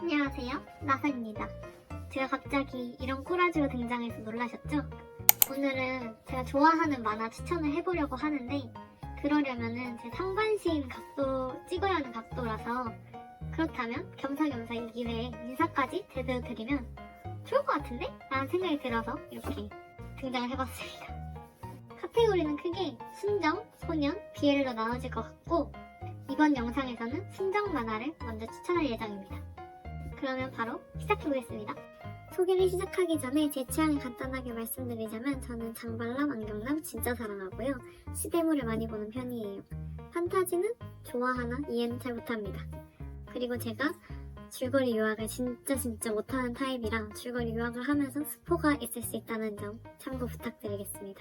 안녕하세요, 나사입니다. 제가 갑자기 이런 꼬라지로 등장해서 놀라셨죠? 오늘은 제가 좋아하는 만화 추천을 해보려고 하는데, 그러려면은 제 상반신 각도 찍어야 하는 각도라서, 그렇다면 겸사겸사 이 기회에 인사까지 제대로 드리면 좋을 것 같은데? 라는 생각이 들어서 이렇게 등장을 해봤습니다. 카테고리는 크게 순정, 소년, BL로 나눠질 것 같고, 이번 영상에서는 순정 만화를 먼저 추천할 예정입니다. 그러면 바로 시작해보겠습니다. 소개를 시작하기 전에 제 취향을 간단하게 말씀드리자면 저는 장발남, 안경남 진짜 사랑하고요. 시대물을 많이 보는 편이에요. 판타지는 좋아하나 이해는 잘 못합니다. 그리고 제가 줄거리 요약을 진짜 못하는 타입이라 줄거리 요약을 하면서 스포가 있을 수 있다는 점 참고 부탁드리겠습니다.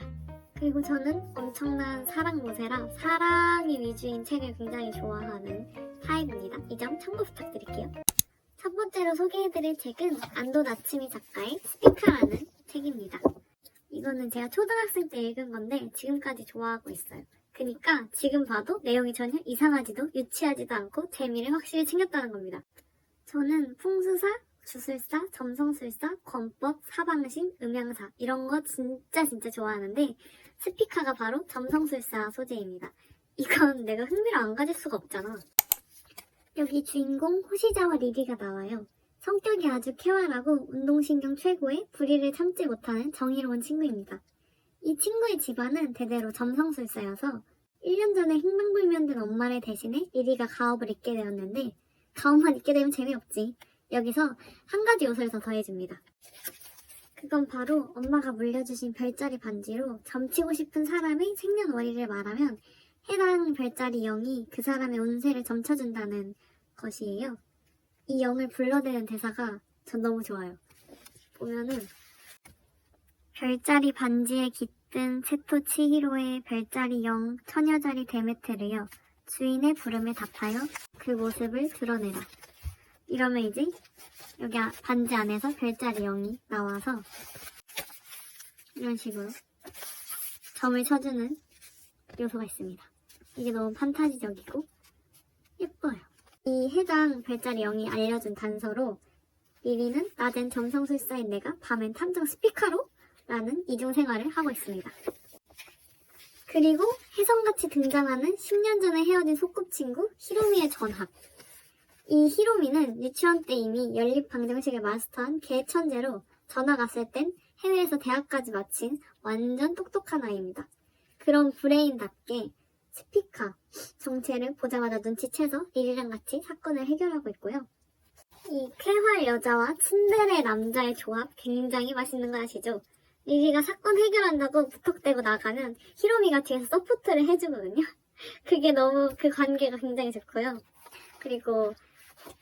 그리고 저는 엄청난 사랑 모세라 사랑이 위주인 책을 굉장히 좋아하는 타입입니다. 이 점 참고 부탁드릴게요. 첫 번째로 소개해드릴 책은 안도 나츠미 작가의 스피카라는 책입니다. 이거는 제가 초등학생 때 읽은 건데 지금까지 좋아하고 있어요. 그러니까 지금 봐도 내용이 전혀 이상하지도 유치하지도 않고 재미를 확실히 챙겼다는 겁니다. 저는 풍수사, 주술사, 점성술사, 권법, 사방신, 음양사 이런 거 진짜 좋아하는데 스피카가 바로 점성술사 소재입니다. 이건 내가 흥미를 안 가질 수가 없잖아. 여기 주인공 호시자와 리리가 나와요. 성격이 아주 쾌활하고 운동신경 최고의 불의를 참지 못하는 정의로운 친구입니다. 이 친구의 집안은 대대로 점성술사여서 1년 전에 행방불명된 엄마를 대신해 리리가 가업을 잇게 되었는데 가업만 잇게 되면 재미없지. 여기서 한 가지 요소를 더 더해줍니다. 그건 바로 엄마가 물려주신 별자리 반지로 점치고 싶은 사람의 생년월일을 말하면 해당 별자리 0이 그 사람의 운세를 점쳐준다는 것이에요. 이 0을 불러대는 대사가 전 너무 좋아요. 보면은 별자리 반지에 깃든 세토 치히로의 별자리 0 처녀자리 데메테르여 주인의 부름에 답하여 그 모습을 드러내라. 이러면 이제 여기 반지 안에서 별자리 0이 나와서 이런 식으로 점을 쳐주는 요소가 있습니다. 이게 너무 판타지적이고 예뻐요. 이 해당 별자리 0이 알려준 단서로 리리는 낮엔 점성술사인 내가 밤엔 탐정 스피카로? 라는 이중생활을 하고 있습니다. 그리고 혜성같이 등장하는 10년 전에 헤어진 소꿉친구 히로미의 전학. 이 히로미는 유치원 때 이미 연립방정식을 마스터한 개천재로 전학 갔을 땐 해외에서 대학까지 마친 완전 똑똑한 아이입니다. 그런 브레인답게 스피카 정체를 보자마자 눈치채서 리리랑 같이 사건을 해결하고 있고요. 이 쾌활 여자와 츤데레 남자의 조합 굉장히 맛있는 거 아시죠? 리리가 사건 해결한다고 무턱대고 나가면 히로미가 뒤에서 서포트를 해주거든요. 그게 너무 그 관계가 굉장히 좋고요. 그리고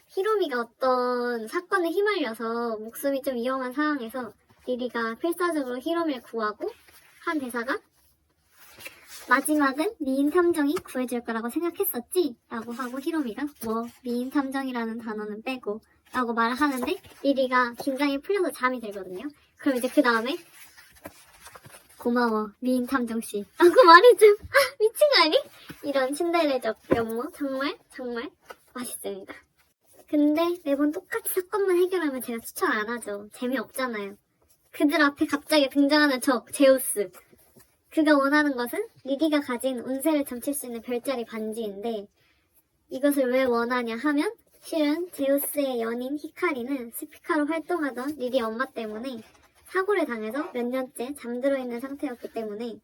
히로미가 어떤 사건에 휘말려서 목숨이 좀 위험한 상황에서 리리가 필사적으로 히로미를 구하고 한 대사가 마지막은 미인 탐정이 구해줄 거라고 생각했었지? 라고 하고 히로미가 뭐 미인 탐정이라는 단어는 빼고 라고 말을 하는데 리리가 긴장이 풀려서 잠이 들거든요. 그럼 이제 그 다음에 고마워 미인 탐정씨 라고 말해줘. 미친 거 아니? 이런 신데렐라적 면모 정말 맛있습니다. 근데 매번 똑같이 사건만 해결하면 제가 추천 안 하죠. 재미없잖아요. 그들 앞에 갑자기 등장하는 적 제우스. 그가 원하는 것은 리리가 가진 운세를 점칠 수 있는 별자리 반지인데 이것을 왜 원하냐 하면 실은 제우스의 연인 히카리는 스피카로 활동하던 리리 엄마 때문에 사고를 당해서 몇 년째 잠들어 있는 상태였기 때문에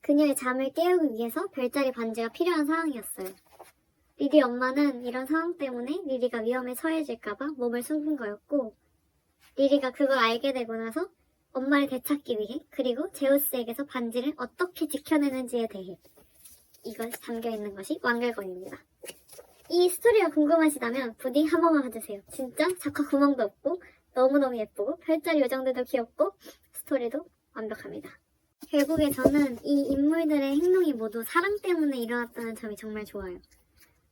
그녀의 잠을 깨우기 위해서 별자리 반지가 필요한 상황이었어요. 리리 엄마는 이런 상황 때문에 리리가 위험에 처해질까봐 몸을 숨긴 거였고 리리가 그걸 알게 되고 나서 엄마를 되찾기 위해 그리고 제우스에게서 반지를 어떻게 지켜내는지에 대해 이것이 담겨있는 것이 완결권입니다. 이 스토리가 궁금하시다면 부디 한 번만 봐주세요. 진짜 작화 구멍도 없고 너무너무 예쁘고 별자리 요정들도 귀엽고 스토리도 완벽합니다. 결국에 저는 이 인물들의 행동이 모두 사랑 때문에 일어났다는 점이 정말 좋아요.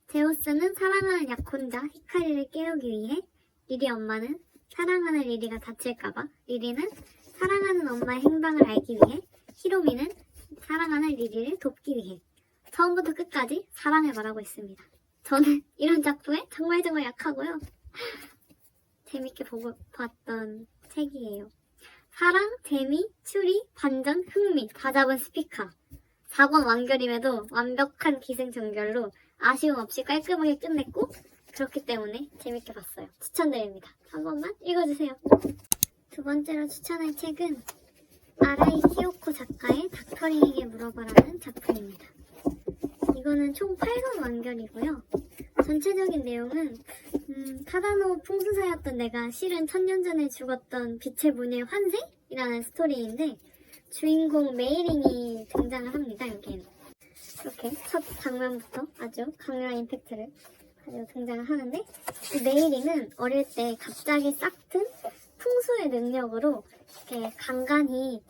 제우스는 사랑하는 약혼자 히카리를 깨우기 위해 리리 엄마는 사랑하는 리리가 다칠까봐 리리는 사랑하는 엄마의 행방을 알기 위해 히로미는 사랑하는 리리를 돕기 위해 처음부터 끝까지 사랑을 말하고 있습니다. 저는 이런 작품에 정말 약하고요. 재밌게 봤던 책이에요. 사랑, 재미, 추리, 반전, 흥미 다 잡은 스피커. 4권 완결임에도 완벽한 기승전결로 아쉬움 없이 깔끔하게 끝냈고 그렇기 때문에 재밌게 봤어요. 추천드립니다. 한 번만 읽어주세요. 두 번째로 추천할 책은 아라이 키요코 작가의 닥터링에게 물어봐라는 작품입니다. 이거는 총 8권 완결이고요. 전체적인 내용은 타다노 풍수사였던 내가 실은 1000년 전에 죽었던 빛의 문의 환생이라는 스토리인데 주인공 메이링이 등장을 합니다. 여기에는 이렇게 첫 장면부터 아주 강렬한 임팩트를 가지고 등장을 하는데 이 메이링은 어릴 때 갑자기 싹튼 풍수의 능력으로 이렇게 간간히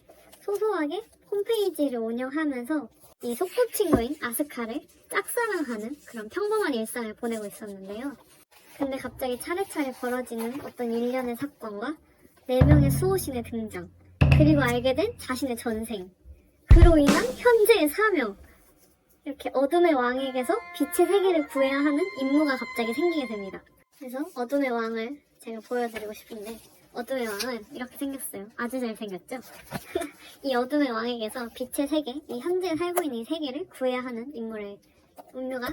소소하게 홈페이지를 운영하면서 이 소꿉친구인 아스카를 짝사랑하는 그런 평범한 일상을 보내고 있었는데요. 근데 갑자기 차례차례 벌어지는 어떤 일련의 사건과 4명의 수호신의 등장, 그리고 알게 된 자신의 전생, 그로 인한 현재의 사명, 이렇게 어둠의 왕에게서 빛의 세계를 구해야 하는 임무가 갑자기 생기게 됩니다. 그래서 어둠의 왕을 제가 보여드리고 싶은데 어둠의 왕은 이렇게 생겼어요. 아주 잘생겼죠? 이 어둠의 왕에게서 빛의 세계, 이 현재 살고 있는 이 세계를 구해야 하는 임무가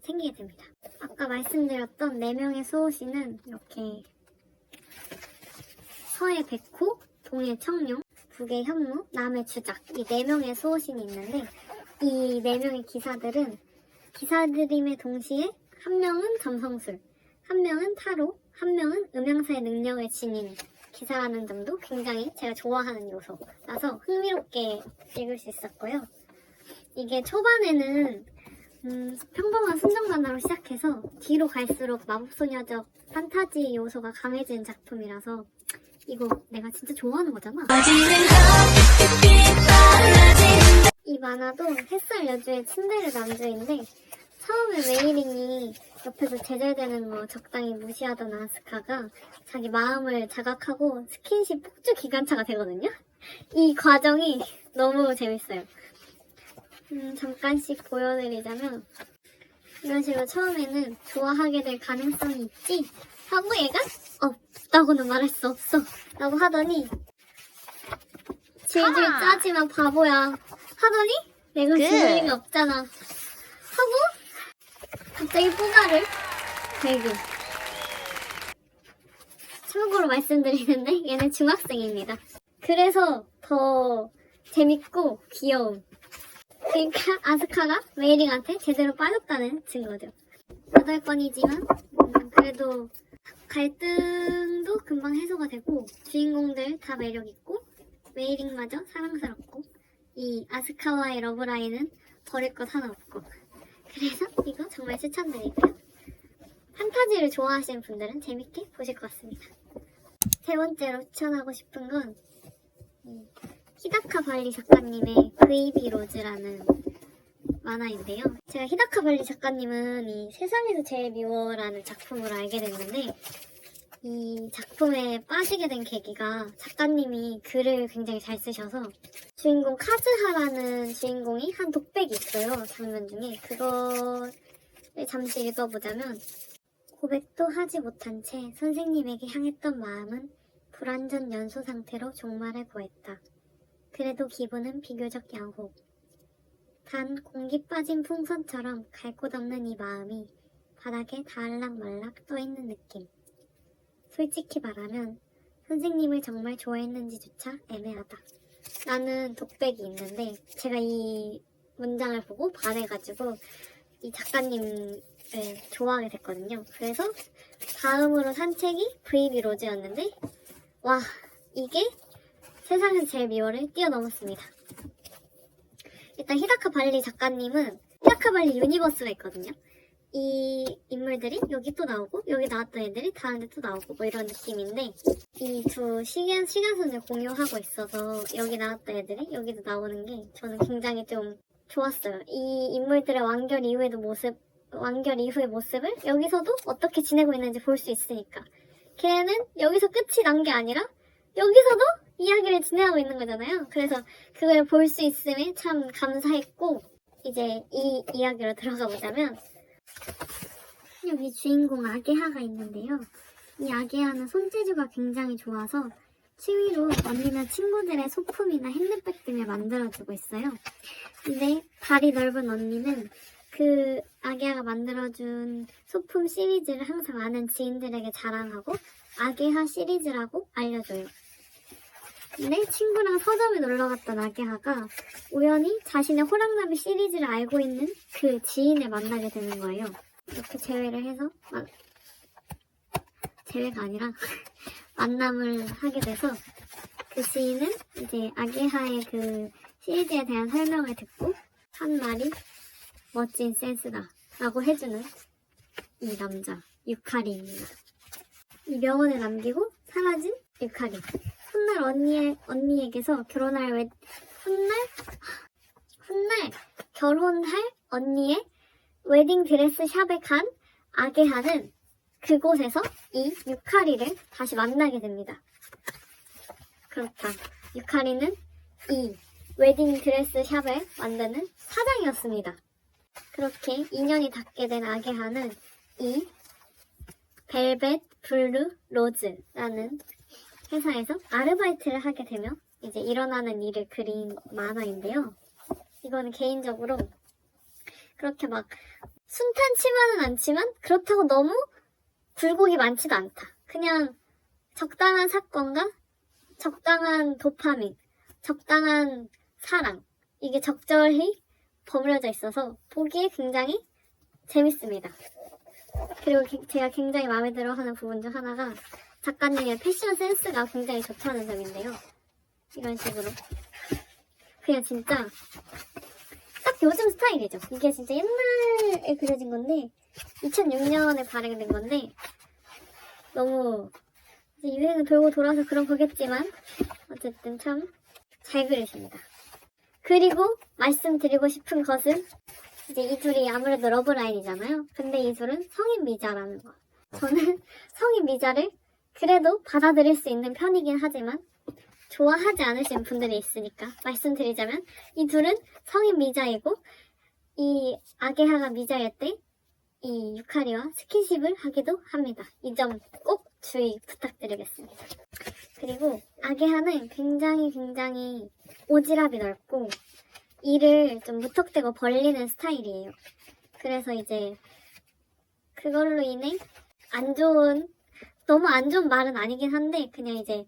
생기게 됩니다. 아까 말씀드렸던 4명의 수호신은 이렇게 서의 백호, 동의 청룡, 북의 현무, 남의 주작 이 4명의 수호신이 있는데 이 4명의 기사들임의 동시에 한 명은 점성술, 한 명은 타로, 한 명은 음향사의 능력을 지닌 기사라는 점도 굉장히 제가 좋아하는 요소라서 흥미롭게 읽을 수 있었고요. 이게 초반에는 평범한 순정 만화로 시작해서 뒤로 갈수록 마법소녀적 판타지 요소가 강해지는 작품이라서 이거 내가 진짜 좋아하는 거잖아. 이 만화도 햇살 여주의 츤데레 남주인데 처음에 메이링이 옆에서 제잘되는 거 적당히 무시하던 아스카가 자기 마음을 자각하고 스킨십 폭주 기관차가 되거든요. 이 과정이 너무 재밌어요. 잠깐씩 보여드리자면 이런 식으로 처음에는 좋아하게 될 가능성이 있지 하고 얘가 없다고는 말할 수 없어 라고 하더니 질질 짜지마 바보야 하더니 내가 지을 힘이 없잖아 하고 갑자기 뽀가를 발견. 참고로 말씀드리는데 얘는 중학생입니다. 그래서 더 재밌고 귀여움. 그러니까 아스카가 메이링한테 제대로 빠졌다는 증거죠. 8권이지만 그래도 갈등도 금방 해소가 되고 주인공들 다 매력있고 메이링마저 사랑스럽고 이 아스카와의 러브라인은 버릴 것 하나 없고 그래서 이거 정말 추천드리고요. 판타지를 좋아하시는 분들은 재밌게 보실 것 같습니다. 세 번째로 추천하고 싶은 건 히다카 발리 작가님의 베이비 로즈라는 만화인데요. 제가 히다카 발리 작가님은 이 세상에서 제일 미워라는 작품으로 알게 됐는데 이 작품에 빠지게 된 계기가 작가님이 글을 굉장히 잘 쓰셔서 주인공 카즈하라는 주인공이 한 독백이 있어요. 장면 중에. 그거를 잠시 읽어보자면 고백도 하지 못한 채 선생님에게 향했던 마음은 불완전 연소 상태로 종말을 보했다. 그래도 기분은 비교적 양호. 단 공기 빠진 풍선처럼 갈 곳 없는 이 마음이 바닥에 다알락말락 떠있는 느낌. 솔직히 말하면 선생님을 정말 좋아했는지조차 애매하다. 라는 독백이 있는데 제가 이 문장을 보고 반해가지고 이 작가님을 좋아하게 됐거든요. 그래서 다음으로 산 책이 베이비 로즈였는데 와 이게 세상에서 제일 미워를 뛰어넘었습니다. 일단 히다카 발리 작가님은 히다카 발리 유니버스가 있거든요. 이 인물들이 여기 또 나오고 여기 나왔던 애들이 다른 데 또 나오고 뭐 이런 느낌인데 이 두 시간선을 공유하고 있어서 여기 나왔던 애들이 여기도 나오는 게 저는 굉장히 좀 좋았어요. 이 인물들의 완결 이후의 모습을 여기서도 어떻게 지내고 있는지 볼 수 있으니까 걔는 여기서 끝이 난 게 아니라 여기서도 이야기를 진행하고 있는 거잖아요. 그래서 그걸 볼 수 있음에 참 감사했고 이제 이 이야기로 들어가 보자면 여기 주인공 아게하가 있는데요. 이 아게하는 손재주가 굉장히 좋아서 취미로 언니나 친구들의 소품이나 핸드백 등을 만들어주고 있어요. 근데 발이 넓은 언니는 그 아게하가 만들어준 소품 시리즈를 항상 아는 지인들에게 자랑하고 아게하 시리즈라고 알려줘요. 근데 친구랑 서점에 놀러갔던 아게하가 우연히 자신의 호랑나비 시리즈를 알고 있는 그 지인을 만나게 되는 거예요. 이렇게 재회를 해서 재회가 아니라 만남을 하게 돼서 그 지인은 이제 아게하의 그 시리즈에 대한 설명을 듣고 한 말이 멋진 센스다 라고 해주는 이 남자 유카리입니다. 이 명언을 남기고 사라진 유카리. 훗날 언니에게서 훗날 결혼할 언니의 웨딩 드레스 샵에 간 아게하는 그곳에서 이 유카리를 다시 만나게 됩니다. 그렇다. 유카리는 이 웨딩 드레스 샵을 만드는 사장이었습니다. 그렇게 인연이 닿게 된 아게하는 이 벨벳 블루 로즈라는 회사에서 아르바이트를 하게 되며 이제 일어나는 일을 그린 만화인데요. 이거는 개인적으로 그렇게 막 순탄치만은 않지만 그렇다고 너무 굴곡이 많지도 않다. 그냥 적당한 사건과 적당한 도파민, 적당한 사랑, 이게 적절히 버무려져 있어서 보기에 굉장히 재밌습니다. 그리고 제가 굉장히 마음에 들어하는 부분 중 하나가 작가님의 패션 센스가 굉장히 좋다는 점인데요. 이런 식으로 그냥 진짜 딱 요즘 스타일이죠. 이게 진짜 옛날에 그려진 건데 2006년에 발행된 건데 너무 이제 유행을 돌고 돌아서 그런 거겠지만 어쨌든 참 잘 그리십니다. 그리고 말씀드리고 싶은 것은 이제 이 둘이 아무래도 러브라인이잖아요. 근데 이 둘은 성인 미자라는 거. 저는 성인 미자를 그래도 받아들일 수 있는 편이긴 하지만 좋아하지 않으시는 분들이 있으니까 말씀드리자면 이 둘은 성인 미자이고 이 아게하가 미자일 때 이 유카리와 스킨십을 하기도 합니다. 이 점 꼭 주의 부탁드리겠습니다. 그리고 아게하는 굉장히 오지랖이 넓고 이를 좀 무턱대고 벌리는 스타일이에요. 그래서 이제 그걸로 인해 너무 안 좋은 말은 아니긴 한데 그냥 이제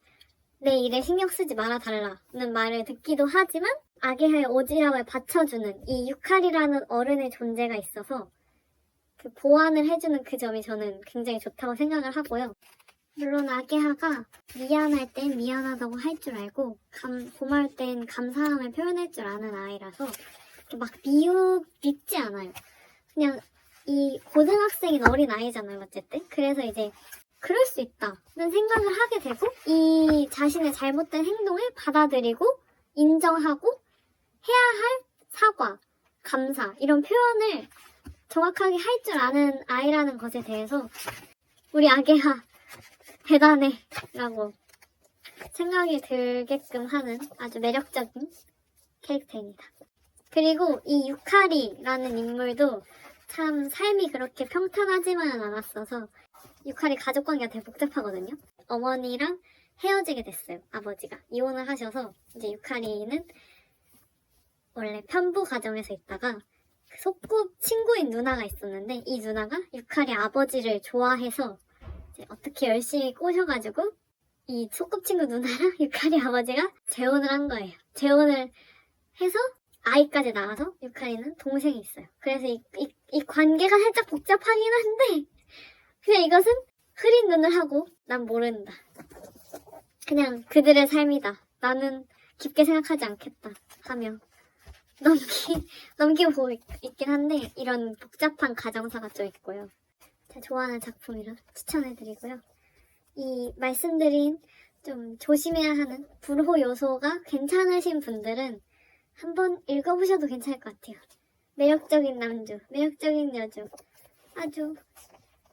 내 일에 신경 쓰지 말아달라는 말을 듣기도 하지만 아게하의 오지랖을 받쳐주는 이 유카리라는 어른의 존재가 있어서 그 보완을 해주는 그 점이 저는 굉장히 좋다고 생각을 하고요. 물론 아게하가 미안할 땐 미안하다고 할 줄 알고 고마울 땐 감사함을 표현할 줄 아는 아이라서 막 밉지 않아요. 그냥 이 고등학생인 어린 아이잖아요. 어쨌든 그래서 이제 그럴 수 있다는 생각을 하게 되고 이 자신의 잘못된 행동을 받아들이고 인정하고 해야 할 사과, 감사 이런 표현을 정확하게 할 줄 아는 아이라는 것에 대해서 우리 아게하 대단해 라고 생각이 들게끔 하는 아주 매력적인 캐릭터입니다. 그리고 이 유카리라는 인물도 참 삶이 그렇게 평탄하지만은 않았어서 유카리 가족관계가 되게 복잡하거든요. 어머니랑 헤어지게 됐어요. 아버지가 이혼을 하셔서 이제 유카리는 원래 편부 가정에서 있다가 그 속국 친구인 누나가 있었는데 이 누나가 유카리 아버지를 좋아해서 이제 어떻게 열심히 꼬셔가지고 이 소꿉친구 누나랑 유카리 아버지가 재혼을 한 거예요. 재혼을 해서 아이까지 낳아서 유카리는 동생이 있어요. 그래서 이 관계가 살짝 복잡하긴 한데 그냥 이것은 흐린 눈을 하고 난 모른다. 그냥 그들의 삶이다. 나는 깊게 생각하지 않겠다 하며 넘기고 보고 있긴 한데 이런 복잡한 가정사가 좀 있고요. 제가 좋아하는 작품이라 추천해드리고요. 이 말씀드린 좀 조심해야 하는 불호 요소가 괜찮으신 분들은 한번 읽어보셔도 괜찮을 것 같아요. 매력적인 남주, 매력적인 여주 아주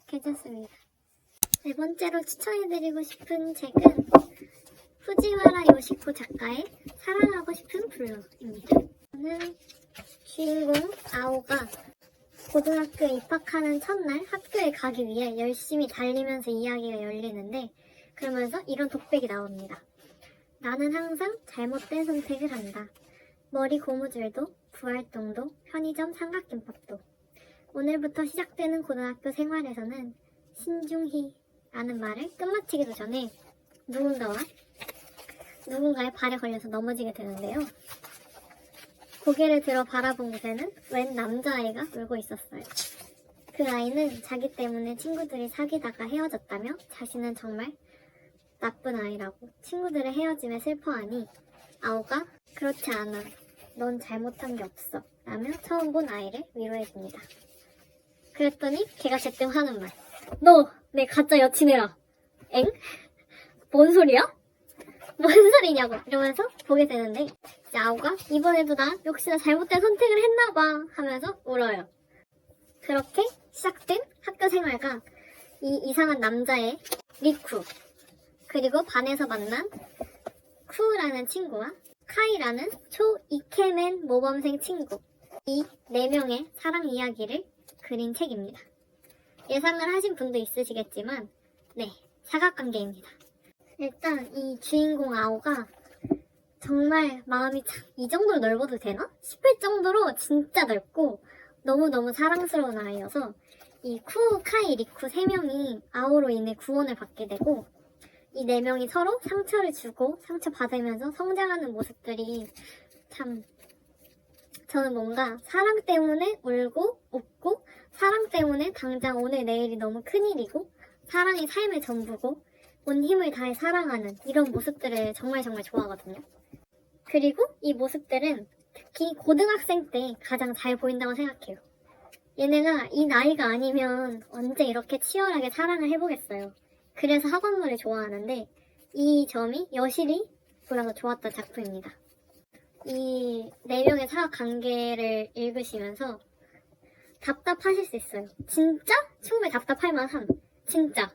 괜찮습니다. 네 번째로 추천해드리고 싶은 책은 후지와라 요시코 작가의 사랑하고 싶은 블루입니다. 저는 주인공 아오가 고등학교에 입학하는 첫날 학교에 가기 위해 열심히 달리면서 이야기가 열리는데 그러면서 이런 독백이 나옵니다. 나는 항상 잘못된 선택을 한다. 머리 고무줄도, 부활동도, 편의점 삼각김밥도. 오늘부터 시작되는 고등학교 생활에서는 신중히 라는 말을 끝마치기도 전에 누군가의 발에 걸려서 넘어지게 되는데요. 고개를 들어 바라본 곳에는 웬 남자아이가 울고 있었어요. 그 아이는 자기 때문에 친구들이 사귀다가 헤어졌다며 자신은 정말 나쁜 아이라고 친구들의 헤어짐에 슬퍼하니 아오가 그렇지 않아. 넌 잘못한 게 없어. 라며 처음 본 아이를 위로해줍니다. 그랬더니 걔가 제때 하는 말. 너 내 가짜 여친이라. 엥? 뭔 소리야? 뭔 소리냐고 이러면서 보게 되는데 이제 아오가 이번에도 나 역시나 잘못된 선택을 했나봐 하면서 울어요. 그렇게 시작된 학교 생활과 이 이상한 남자의 리쿠 그리고 반에서 만난 쿠라는 친구와 카이라는 초 이케맨 모범생 친구 이 4명의 사랑 이야기를 그린 책입니다. 예상을 하신 분도 있으시겠지만 네, 사각관계입니다. 일단 이 주인공 아오가 정말 마음이 참 이 정도로 넓어도 되나? 싶을 정도로 진짜 넓고 너무너무 사랑스러운 아이여서 이 쿠, 카이, 리쿠 3명이 아오로 인해 구원을 받게 되고 이 4명이 서로 상처를 주고 상처받으면서 성장하는 모습들이 참 저는 뭔가 사랑 때문에 울고 웃고 사랑 때문에 당장 오늘 내일이 너무 큰일이고 사랑이 삶의 전부고 온 힘을 다해 사랑하는 이런 모습들을 정말 좋아하거든요. 그리고 이 모습들은 특히 고등학생 때 가장 잘 보인다고 생각해요. 얘네가 이 나이가 아니면 언제 이렇게 치열하게 사랑을 해보겠어요. 그래서 학원물을 좋아하는데 이 점이 여실히 보여서 좋았던 작품입니다. 이 4명의 사각관계를 읽으시면서 답답하실 수 있어요. 진짜? 충분히 답답할 만함. 진짜.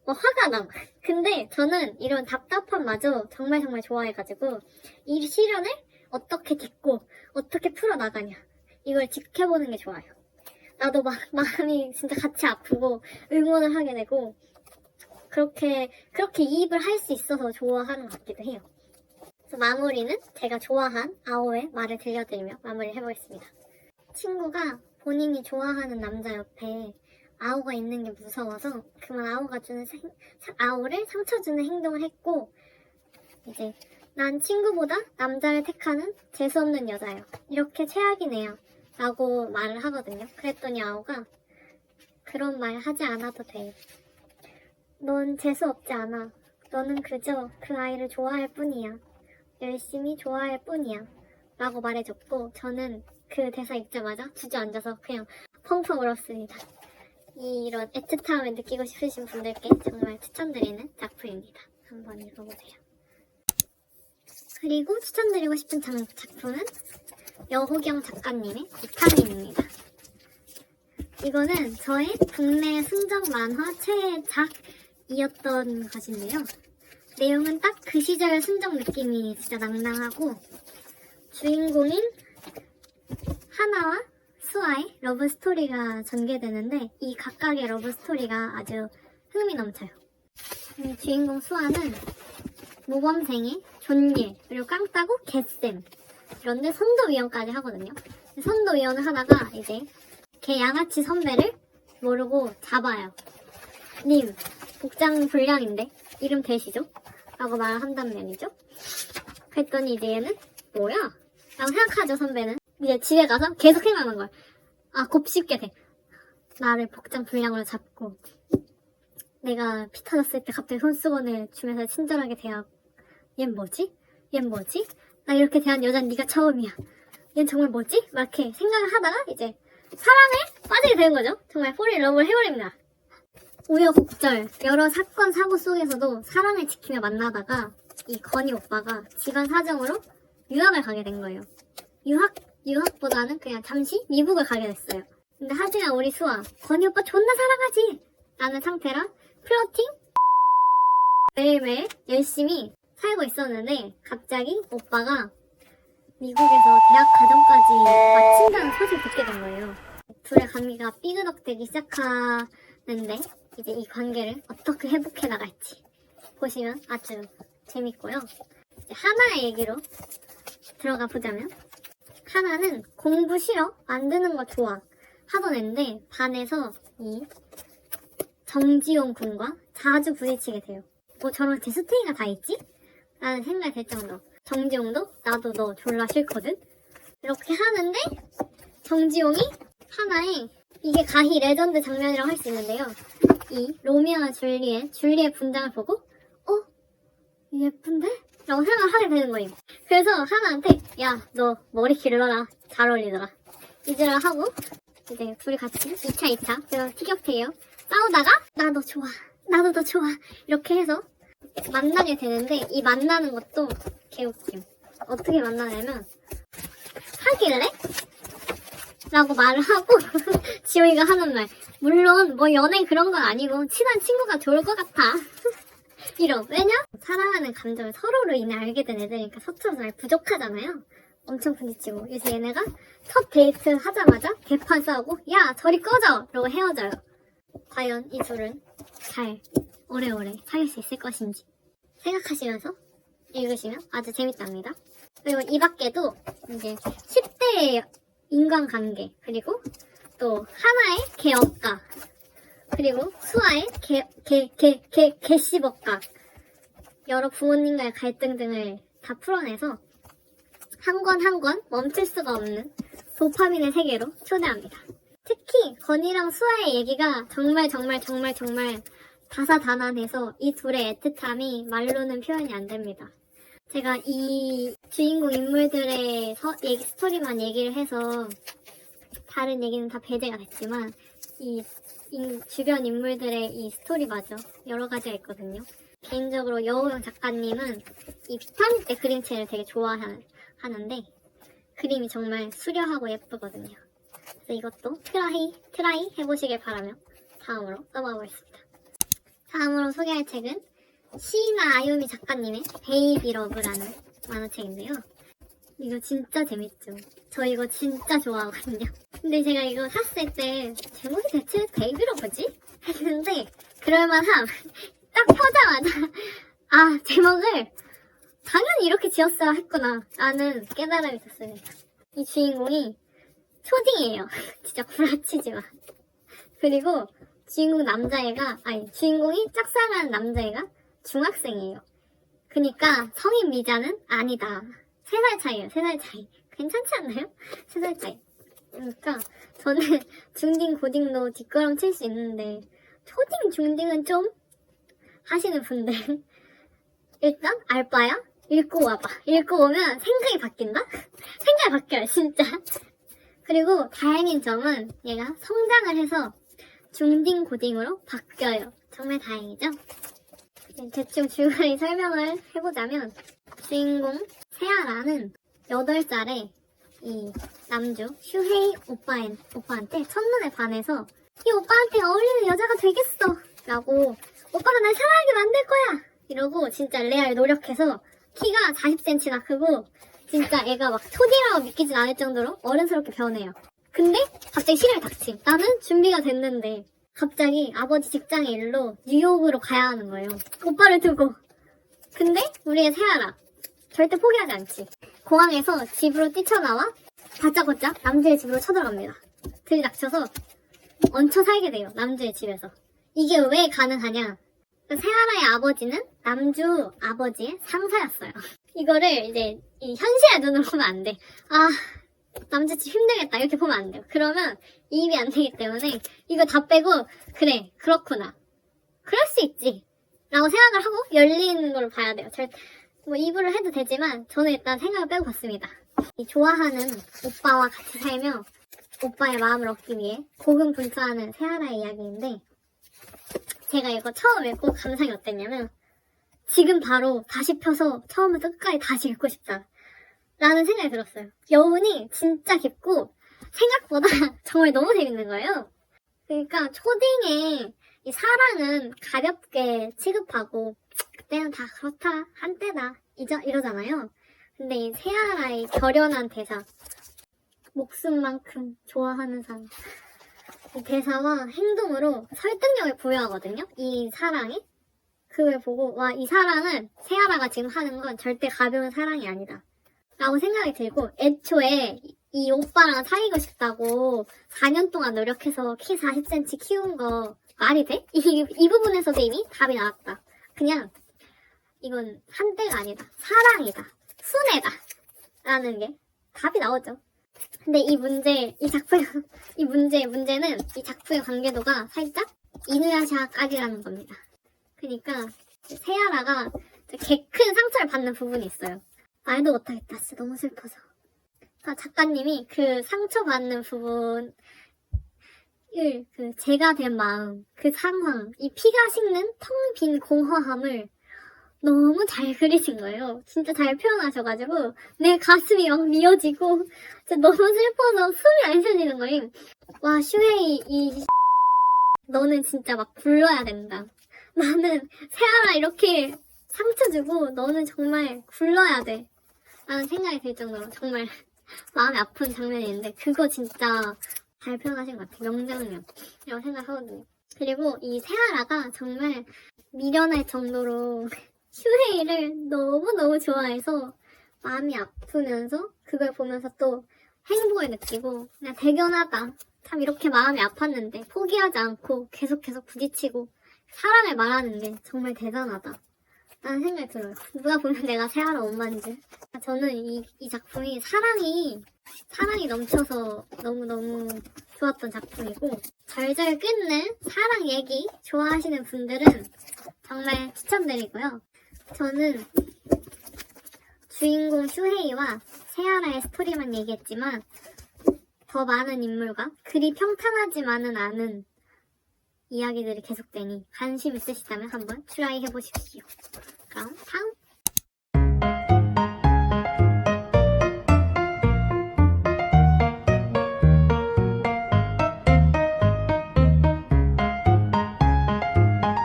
화가 나. 근데 저는 이런 답답함마저 정말 좋아해가지고 이 시련을 어떻게 딛고 어떻게 풀어나가냐 이걸 지켜보는 게 좋아요. 나도 마음이 진짜 같이 아프고 응원을 하게 되고 그렇게 이입을 할 수 있어서 좋아하는 것 같기도 해요. 그래서 마무리는 제가 좋아한 아오의 말을 들려드리며 마무리를 해보겠습니다. 친구가 본인이 좋아하는 남자 옆에 아오가 있는 게 무서워서 그만 아오를 상처 주는 행동을 했고 이제 난 친구보다 남자를 택하는 재수없는 여자예요. 이렇게 최악이네요. 라고 말을 하거든요. 그랬더니 아오가 그런 말 하지 않아도 돼. 넌 재수없지 않아. 너는 그저 그 아이를 좋아할 뿐이야. 열심히 좋아할 뿐이야. 라고 말해줬고 저는 그 대사 읽자마자 주저앉아서 그냥 펑펑 울었습니다. 이런 애틋함을 느끼고 싶으신 분들께 정말 추천드리는 작품입니다. 한번 읽어보세요. 그리고 추천드리고 싶은 작품은 여호경 작가님의 비타민입니다. 이거는 저의 국내 순정 만화 최애작이었던 것인데요. 내용은 딱 그 시절 순정 느낌이 진짜 낭낭하고 주인공인 하나와 수아의 러브스토리가 전개되는데 이 각각의 러브스토리가 아주 흥미 넘쳐요. 주인공 수아는 모범생의 존예 그리고 깡따구 개쌤 그런데 선도위원까지 하거든요. 선도위원을 하다가 이제 걔 양아치 선배를 모르고 잡아요. 님 복장 불량인데 이름 되시죠? 라고 말을 한단 말이죠. 그랬더니 이제 얘는 뭐야? 라고 생각하죠. 선배는 이제 집에 가서 계속 생각하는 거야. 아 곱씹게 돼. 나를 복장 불량으로 잡고 내가 피 터졌을 때 갑자기 손수건을 주면서 친절하게 대하고 얜 뭐지? 나 이렇게 대한 여자는 네가 처음이야. 얜 정말 뭐지? 막 이렇게 생각을 하다가 이제 사랑에 빠지게 되는 거죠. 정말 폴인 러브를 해버립니다. 우여곡절 여러 사건 사고 속에서도 사랑을 지키며 만나다가 이 건희 오빠가 집안 사정으로 유학을 가게 된 거예요. 유학보다는 그냥 잠시 미국을 가게 됐어요. 근데 하지만 우리 수아 건희 오빠 존나 사랑하지 라는 상태라 플러팅 매일매일 열심히 살고 있었는데 갑자기 오빠가 미국에서 대학 과정까지 마친다는 소식을 듣게 된 거예요. 둘의 관계가 삐그덕대기 시작하는데 이제 이 관계를 어떻게 회복해 나갈지 보시면 아주 재밌고요. 이제 하나의 얘기로 들어가 보자면, 하나는 공부 싫어? 만드는 거 좋아 하던 애인데 반에서 이 정지용 군과 자주 부딪히게 돼요. 뭐 저런 제스팅이가 다 있지? 라는 생각이 들 정도. 정지용도 나도 너 졸라 싫거든? 이렇게 하는데 정지용이 하나의, 이게 가히 레전드 장면이라고 할 수 있는데요. 이 로미오와 줄리의 분장을 보고 예쁜데? 라고 생각을 하게 되는 거예요. 그래서 하나한테 야, 너 머리 길러라. 잘 어울리더라. 이제를 하고 이제 둘이 같이 2차 그래서 티격태격 싸우다가 나도 좋아. 나도 너 좋아. 이렇게 해서 만나게 되는데, 이 만나는 것도 개웃김. 어떻게 만나냐면 사귈래? 라고 말을 하고 지호이가 하는 말, 물론 뭐 연애 그런 건 아니고 친한 친구가 좋을 것 같아. 이런. 왜냐? 사랑하는 감정을 서로로 인해 알게 된 애들이니까 서투러서 말 부족하잖아요. 엄청 부딪히고. 요새 얘네가 첫 데이트 하자마자 개판 싸우고 야 저리 꺼져! 라고 헤어져요. 과연 이 둘은 잘 오래오래 사귈 수 있을 것인지 생각하시면서 읽으시면 아주 재밌답니다. 그리고 이 밖에도 이제 10대의 인간관계, 그리고 또 하나의 개업가, 그리고 수아의 개씹업가, 여러 부모님과의 갈등 등을 다 풀어내서 한 권 한 권 멈출 수가 없는 도파민의 세계로 초대합니다. 특히 건이랑 수아의 얘기가 정말 다사다난해서 이 둘의 애틋함이 말로는 표현이 안 됩니다. 제가 이 주인공 인물들의 스토리만 얘기를 해서 다른 얘기는 다 배제가 됐지만, 이 주변 인물들의 이 스토리마저 여러 가지가 있거든요. 개인적으로 여우영 작가님은 이 비타민 때 그림체를 되게 좋아하는데 그림이 정말 수려하고 예쁘거든요. 그래서 이것도 트라이 해보시길 바라며 다음으로 넘어가 보겠습니다. 다음으로 소개할 책은 시이나 아유미 작가님의 베이비 러브라는 만화책인데요. 이거 진짜 재밌죠? 저 이거 진짜 좋아하거든요. 근데 제가 이거 샀을 때 제목이 대체 베이비 러브지? 했는데 그럴만함. 딱 보자마자 제목을 당연히 이렇게 지었어야 했구나 라는 깨달음이 있었습니다. 이 주인공이 초딩이에요. 진짜 구라치지마. 그리고 주인공이 짝사랑하는 남자애가 중학생이에요. 그니까 성인 미자는 아니다. 3살 차이에요. 3살 차이. 괜찮지 않나요? 3살 차이. 그러니까 저는 중딩 고딩도 뒷걸음 칠 수 있는데 초딩 중딩은 좀 하시는 분들 일단 알바야? 읽고 와봐. 읽고 오면 생각이 바뀐다? 생각이 바뀌어요 진짜. 그리고 다행인 점은 얘가 성장을 해서 중딩 고딩으로 바뀌어요. 정말 다행이죠? 대충 줄거리 설명을 해보자면, 주인공 세아라는 8살에 이 남주 슈헤이 오빠한테 첫눈에 반해서 이 오빠한테 어울리는 여자가 되겠어 라고, 오빠가 날 사랑하게 만들 거야 이러고 진짜 레알 노력해서 키가 40cm나 크고 진짜 애가 막 초딩이라고 믿기진 않을 정도로 어른스럽게 변해요. 근데 갑자기 실을 닥침. 나는 준비가 됐는데 갑자기 아버지 직장의 일로 뉴욕으로 가야 하는 거예요. 오빠를 두고. 근데 우리의 세아라 절대 포기하지 않지. 공항에서 집으로 뛰쳐나와 다짜고짜 남주의 집으로 쳐들어갑니다. 들이닥쳐서 얹혀 살게 돼요. 남주의 집에서. 이게 왜 가능하냐? 세아라의 아버지는 남주 아버지의 상사였어요. 이거를 이제 이 현실의 눈으로 보면 안 돼. 남주 집 힘들겠다 이렇게 보면 안 돼요. 그러면 이입이 안 되기 때문에 이거 다 빼고 그래 그렇구나 그럴 수 있지 라고 생각을 하고 열리는 걸 봐야 돼요. 뭐 입으로 해도 되지만 저는 일단 생각을 빼고 봤습니다. 이 좋아하는 오빠와 같이 살며 오빠의 마음을 얻기 위해 고군분투하는 세아라의 이야기인데, 제가 이거 처음 읽고 감상이 어땠냐면 지금 바로 다시 펴서 처음부터 끝까지 다시 읽고 싶다 라는 생각이 들었어요. 여운이 진짜 깊고 생각보다 정말 너무 재밌는 거예요. 그러니까 초딩에 이 사랑은 가볍게 취급하고 그때는 다 그렇다 한때다 이러잖아요. 근데 이 세아라의 결연한 대사, 목숨만큼 좋아하는 사람 이 대사와 행동으로 설득력을 부여하거든요. 이 사랑에. 그걸 보고 와, 이 사랑은 세아라가 지금 하는 건 절대 가벼운 사랑이 아니다 라고 생각이 들고, 애초에 이 오빠랑 사귀고 싶다고 4년 동안 노력해서 키 40cm 키운 거 말이 돼? 이 부분에서도 이미 답이 나왔다. 그냥 이건 한때가 아니다, 사랑이다, 순애다 라는 게 답이 나오죠. 근데 문제는 이 작품의 관계도가 살짝 이누야샤까지라는 겁니다. 그러니까 세아라가 개 큰 상처를 받는 부분이 있어요. 말도 못하겠다, 진짜 너무 슬퍼서. 그러니까 작가님이 그 상처받는 부분을, 그 제가 된 마음, 그 상황, 이 피가 식는 텅 빈 공허함을 너무 잘 그리신 거예요. 진짜 잘 표현하셔가지고 내 가슴이 막 미어지고 진짜 너무 슬퍼서 숨이 안 쉬어지는 거예요. 와, 슈헤이 너는 진짜 막 굴러야 된다. 나는 세아라 이렇게 상처 주고 너는 정말 굴러야 돼 라는 생각이 들 정도로 정말 마음이 아픈 장면인데, 그거 진짜 잘 표현하신 것 같아요. 명장면이라고 생각하거든요. 그리고 이 세아라가 정말 미련할 정도로 슈헤이를 너무너무 좋아해서 마음이 아프면서 그걸 보면서 또 행복을 느끼고, 그냥 대견하다. 참 이렇게 마음이 아팠는데 포기하지 않고 계속 부딪히고 사랑을 말하는 게 정말 대단하다 라는 생각이 들어요. 누가 보면 내가 세아라 엄마인 줄. 저는 이 작품이 사랑이 넘쳐서 너무너무 좋았던 작품이고, 절절 끊는 사랑 얘기 좋아하시는 분들은 정말 추천드리고요. 저는 주인공 슈헤이와 세아라의 스토리만 얘기했지만 더 많은 인물과 그리 평탄하지만은 않은 이야기들이 계속되니 관심 있으시다면 한번 트라이 해보십시오. 그럼 다음